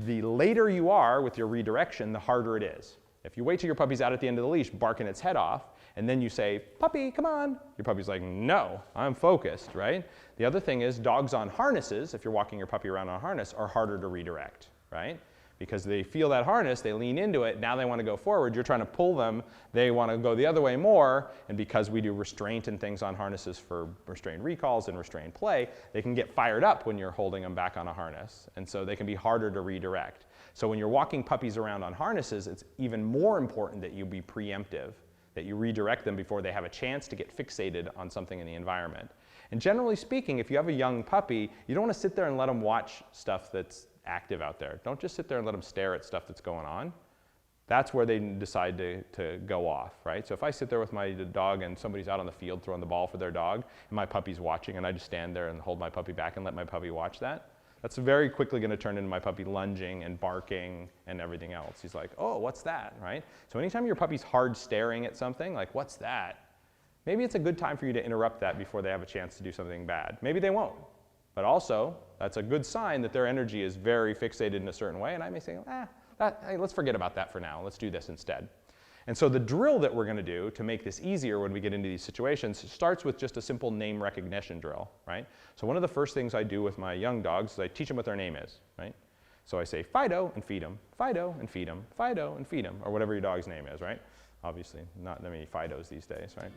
The later you are with your redirection, the harder it is. If you wait till your puppy's out at the end of the leash barking its head off, and then you say, puppy, come on, your puppy's like, no, I'm focused, right? The other thing is dogs on harnesses, if you're walking your puppy around on a harness, are harder to redirect, right? Because they feel that harness, they lean into it, now they want to go forward, you're trying to pull them, they want to go the other way more, and because we do restraint and things on harnesses for restrained recalls and restrained play, they can get fired up when you're holding them back on a harness, and so they can be harder to redirect. So when you're walking puppies around on harnesses, it's even more important that you be preemptive, that you redirect them before they have a chance to get fixated on something in the environment. And generally speaking, if you have a young puppy, you don't want to sit there and let them watch stuff that's active out there. Don't just sit there and let them stare at stuff that's going on. That's where they decide to go off, right? So if I sit there with my dog and somebody's out on the field throwing the ball for their dog, and my puppy's watching, and I just stand there and hold my puppy back and let my puppy watch that, that's very quickly going to turn into my puppy lunging and barking and everything else. He's like, oh, what's that, right? So anytime your puppy's hard staring at something, like, what's that? Maybe it's a good time for you to interrupt that before they have a chance to do something bad. Maybe they won't. But also, that's a good sign that their energy is very fixated in a certain way, and I may say, hey, let's forget about that for now. Let's do this instead. And so the drill that we're going to do to make this easier when we get into these situations starts with just a simple name recognition drill, right? So one of the first things I do with my young dogs is I teach them what their name is, right? So I say Fido and feed him, Fido and feed him, Fido and feed him, or whatever your dog's name is, right? Obviously, not that many Fidos these days, right?